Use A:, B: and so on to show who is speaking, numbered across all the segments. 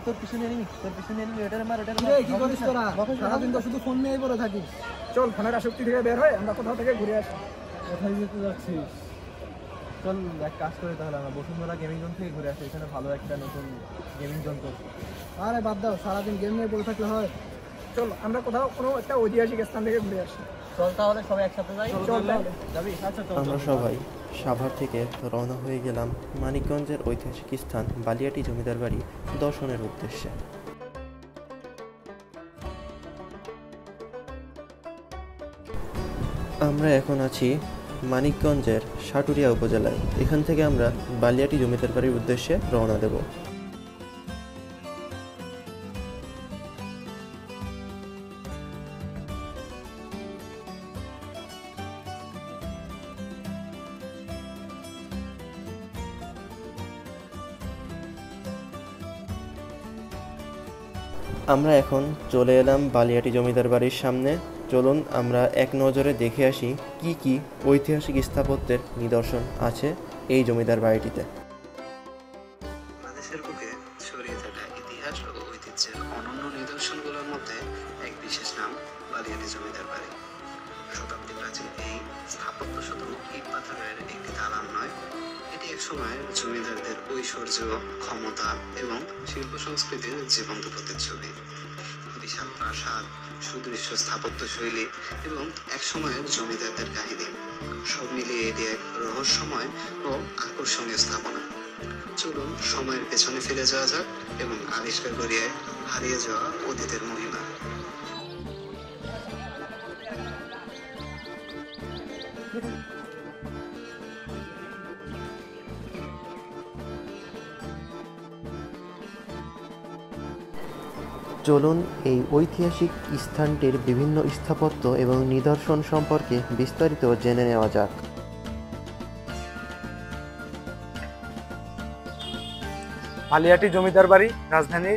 A: তোর পিছনে এনিমি, এটারে মার।
B: কি করিস তোরা? সারাদিন তো শুধু ফোন নিয়েই পড়ে থাকিস। চল ফোনের আসক্তি থেকে বের হয়ে আমরা কোথাও থেকে ঘুরে আসি।
A: কোথায় যেতে যাচ্ছিস? চল এক কাজ করে তাহলে আমরা বসুন্ধরা গেমিং জোন থেকে ঘুরে আসি, এখানে ভালো একটা নতুন গেমিং জোন করছি।
B: আরে বাদ দাও, সারাদিন গেম নিয়ে পড়ে থাকলে হয়? চল আমরা কোথাও কোনো একটা ঐতিহাসিক স্থান থেকে ঘুরে আসি।
A: চল তাহলে সবাই একসাথে যাই।
B: চল তাহলে
A: যাবি? আচ্ছা চল।
C: আমরা সবাই সাভার থেকে রওনা হয়ে গেলাম মানিকগঞ্জের ঐতিহাসিক স্থান বালিয়াটি জমিদার বাড়ি দর্শনের উদ্দেশ্যে। আমরা এখন আছি মানিকগঞ্জের সাটুরিয়া উপজেলায়। এখান থেকে আমরা বালিয়াটি জমিদার বাড়ির উদ্দেশ্যে রওনা দেব। আমরা এখন চলে এলাম বালিয়াটি জমিদার বাড়ির সামনে। চলুন আমরা এক নজরে দেখে আসি কি কি ঐতিহাসিক স্থাপত্যের নিদর্শন আছে এই জমিদার বাড়িটিতে।
D: বাংলাদেশের বুকে ছড়িয়ে থাকা ইতিহাস ও ঐতিহ্যের অনন্য নিদর্শনগুলোর মধ্যে এক বিশেষ নাম বালিয়াটি জমিদার বাড়ি। শতাব্দী প্রাচীন এই স্থাপত্য শুধু ইট পাথরের একটি দালান নয়, এটি এক সময়ের জমিদারদের ঐশ্বর্য, ক্ষমতা এবং শিল্প সংস্কৃতির জীবন্ত প্রতিচ্ছবি। বিশাল প্রাসাদ, সুদৃশ্য স্থাপত্য শৈলী এবং এক সময়ের জমিদারদের কাহিনী সব মিলিয়ে এটি এক রহস্যময় ও আকর্ষণীয় স্থাপনা। চলুন সময়ের পেছনে ফিরে যাওয়া যাক এবং আবিষ্কার করি এক হারিয়ে যাওয়া অতীতের মহিমা।
C: চলুন এই ঐতিহাসিক স্থানটির বিভিন্ন স্থাপত্য এবং নিদর্শন সম্পর্কে বিস্তারিত জেনে নেওয়া যাক।
B: বালিয়াটি জমিদার বাড়ি রাজধানী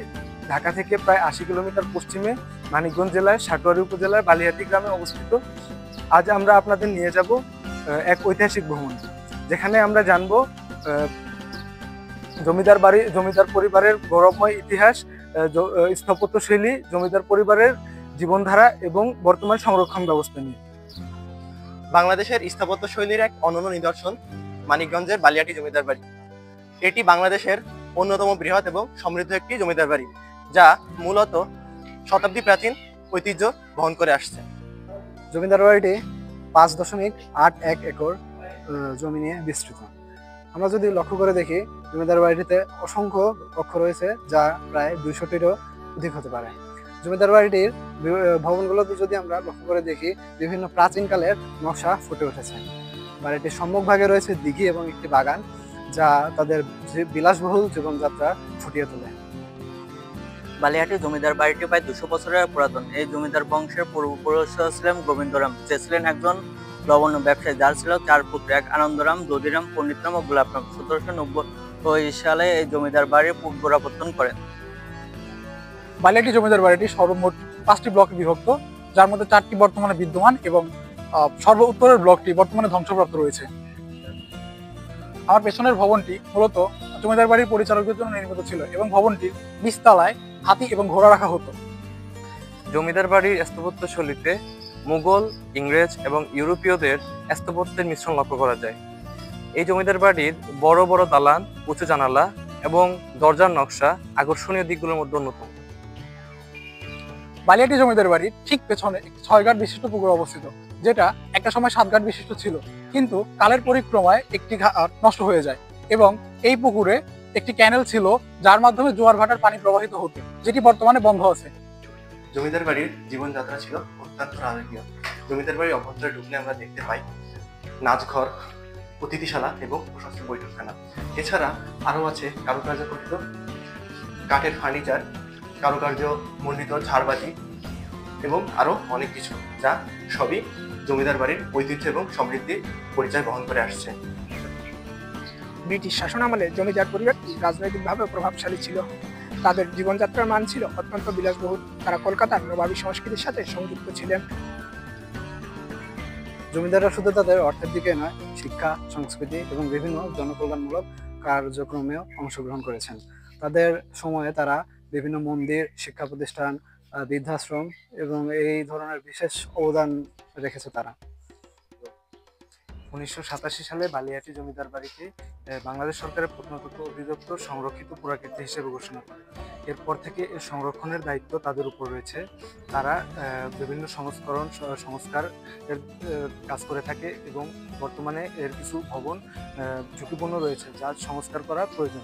B: ঢাকা থেকে প্রায় 80 কিলোমিটার পশ্চিমে মানিকগঞ্জ জেলায় সাটোয়ারী উপজেলার বালিয়াটি গ্রামে অবস্থিত। আজ আমরা আপনাদের নিয়ে যাব এক ঐতিহাসিক ভ্রমণ, যেখানে আমরা জানব জমিদার পরিবারের গৌরবময় ইতিহাস, স্থাপত্যশৈলী, জমিদার পরিবারের জীবনধারা এবং বর্তমান সংরক্ষণ ব্যবস্থা নিয়ে।
E: বাংলাদেশের স্থাপত্যশৈলীর এক অনন্য নিদর্শন মানিকগঞ্জের বালিয়াটি জমিদার বাড়ি। এটি বাংলাদেশের অন্যতম বৃহৎ এবং সমৃদ্ধ একটি জমিদার বাড়ি, যা মূলত শতাব্দী প্রাচীন ঐতিহ্য বহন করে আসছে।
B: জমিদার বাড়িটি 5.81 একর জমি নিয়ে বিস্তৃত। আমরা যদি লক্ষ্য করে দেখি, জমিদার বাড়িটিতে অসংখ্য কক্ষ রয়েছে, যা প্রায় 200টিরও অধিক হতে পারে। জমিদার বাড়িটির ভবনগুলোতে যদি আমরা লক্ষ্য করে দেখি, বিভিন্ন প্রাচীনকালের নকশা ফুটে উঠেছে। বাড়িটির সম্মুখভাগে রয়েছে দিঘি এবং একটি বাগান, যা তাদের বিলাসবহুল জীবনযাত্রা ফুটিয়ে তোলে।
F: বালিয়াটি জমিদার বাড়িটি প্রায় 200 বছরের পুরাতন। এই জমিদার বংশের পূর্বপুরুষ ছিলেন গোবিন্দরাম, যে ছিলেন একজন লবণ্য ব্যবসায়ী, যার ছিল 4 পুত্র, এক আনন্দরাম, দধিরাম, পণ্ডিতরাম ও গোলাপরাম। 1790 সালে এই জমিদার বাড়ির পুনরাবর্তন করেন।
B: বালিয়াটি জমিদার বাড়িটি সর্বমোট 5টি ব্লকে বিভক্ত, যার মধ্যে 4টি বর্তমানে বিদ্যমান এবং সর্ব উত্তরের ব্লকটি বর্তমানে ধ্বংসপ্রাপ্ত রয়েছে। আমার পেছনের ভবনটি মূলত জমিদার বাড়ির পরিচালকদের জন্য নির্মিত ছিল এবং ভবনটির নিচতলায় হাতি এবং ঘোড়া রাখা হতো।
E: জমিদার বাড়ির স্থাপত্যশৈলীতে মুঘল, ইংরেজ এবং ইউরোপীয়দের স্থাপত্যের মিশ্রণ লক্ষ্য করা যায়। এই জমিদার বাড়ির বড় বড় দালান, উঁচু জানালা এবং দরজার নকশা আকর্ষণীয় দিকগুলোর মধ্যে অন্যতম।
B: বালিয়াটি জমিদার বাড়ির ঠিক পেছনে একটি 6 ঘাট বিশিষ্ট পুকুর অবস্থিত, যেটা একটা সময় 7 ঘাট বিশিষ্ট ছিল, কিন্তু কালের পরিক্রমায় একটি ঘাট নষ্ট হয়ে যায় এবং এই পুকুরে একটি ক্যানেল ছিল, যার মাধ্যমে জোয়ার ভাটার পানি প্রবাহিত হতো, যেটি বর্তমানে বন্ধ আছে।
E: জমিদার বাড়ির জীবনযাত্রা ছিল অত্যন্ত রাজকীয়। জমিদার বাড়ির অভ্যন্তরে ঢুকলে আমরা দেখতে পাই নাচঘর, অতিথিশালা এবং প্রশস্ত বৈঠকখানা। এছাড়া আরও আছে কারুকার্য গঠিত কাঠের ফার্নিচার, কারুকার্য মণ্ডিত ঝাড়বাতি এবং আরও অনেক কিছু, যা সবই জমিদার বাড়ির ঐতিহ্য এবং সমৃদ্ধির পরিচয় বহন করে আসছে।
B: ব্রিটিশ শাসনামলে জমিদার পরিবারটি রাজনৈতিকভাবে প্রভাবশালী ছিল। তাদের জীবনযাত্রার মান ছিল অত্যন্ত বিলাসবহুল। তারা কলকাতার নবাবী সংস্কৃতির সাথে সংযুক্ত ছিলেন। জমিদাররা শুধু তাদের অর্থের দিকে নয়, শিক্ষা, সংস্কৃতি এবং বিভিন্ন জনকল্যাণমূলক কার্যক্রমেও অংশগ্রহণ করেছেন। তাদের সময়ে তারা বিভিন্ন মন্দির, শিক্ষা প্রতিষ্ঠান, বৃদ্ধাশ্রম এবং এই ধরনের বিশেষ অবদান রেখেছে তারা।
E: 1987 সালে বালিয়াটি জমিদার বাড়িকে বাংলাদেশ সরকারের প্রত্নতত্ত্ব অধিদপ্তর সংরক্ষিত পুরাকীর্তি হিসেবে ঘোষণা করে। এরপর থেকে এর সংরক্ষণের দায়িত্ব তাদের উপর রয়েছে। তারা বিভিন্ন সংস্কার এর কাজ করে থাকে এবং বর্তমানে এর কিছু ভবন ঝুঁকিপূর্ণ রয়েছে, যা সংস্কার করা প্রয়োজন।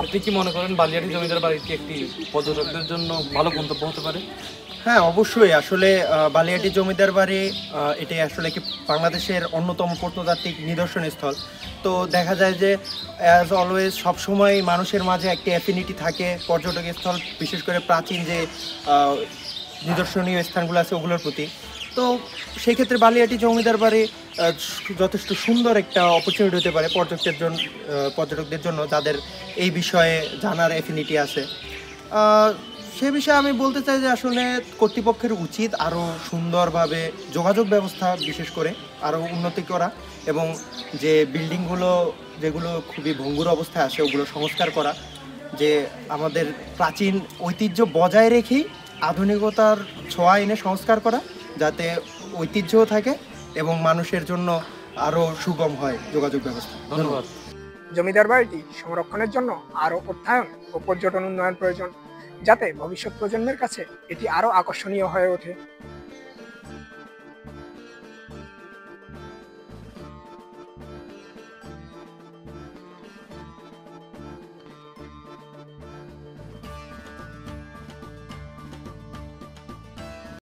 A: আপনি কি মনে করেন বালিয়াটি জমিদার বাড়িটি একটি পর্যটকদের জন্য ভালো গন্তব্য হতে পারে?
G: হ্যাঁ, অবশ্যই। আসলে বালিয়াটি জমিদার বাড়ি এটি আসলে কি বাংলাদেশের অন্যতম প্রত্নতাত্ত্বিক নিদর্শন স্থল। তো দেখা যায় যে অ্যাজ অলওয়েজ সবসময় মানুষের মাঝে একটি অ্যাফিনিটি থাকে পর্যটক স্থল, বিশেষ করে প্রাচীন যে নিদর্শনীয় স্থানগুলো আছে ওগুলোর প্রতি। তো সেই ক্ষেত্রে বালিয়াটি জমিদার বাড়ি যথেষ্ট সুন্দর একটা অপরচুনিটি হতে পারে পর্যটকদের জন্য যাদের এই বিষয়ে জানার অ্যাফিনিটি আছে। সে বিষয়ে আমি বলতে চাই যে আসলে কর্তৃপক্ষের উচিত আরও সুন্দরভাবে যোগাযোগ ব্যবস্থা বিশেষ করে আরও উন্নতি করা এবং যে বিল্ডিংগুলো যেগুলো খুবই ভঙ্গুর অবস্থায় আছে ওগুলো সংস্কার করা, যে আমাদের প্রাচীন ঐতিহ্য বজায় রেখেই আধুনিকতার ছোঁয়া এনে সংস্কার করা, যাতে ঐতিহ্যও থাকে এবং মানুষের জন্য আরও সুগম হয় যোগাযোগ ব্যবস্থা।
A: ধন্যবাদ।
H: জমিদার বাড়িটি সংরক্ষণের জন্য আরও অর্থায়ন ও পর্যটন উন্নয়ন প্রয়োজন, যাতে ভবিষ্যৎ প্রজন্মের কাছে এটি আরও আকর্ষণীয় হয়ে ওঠে।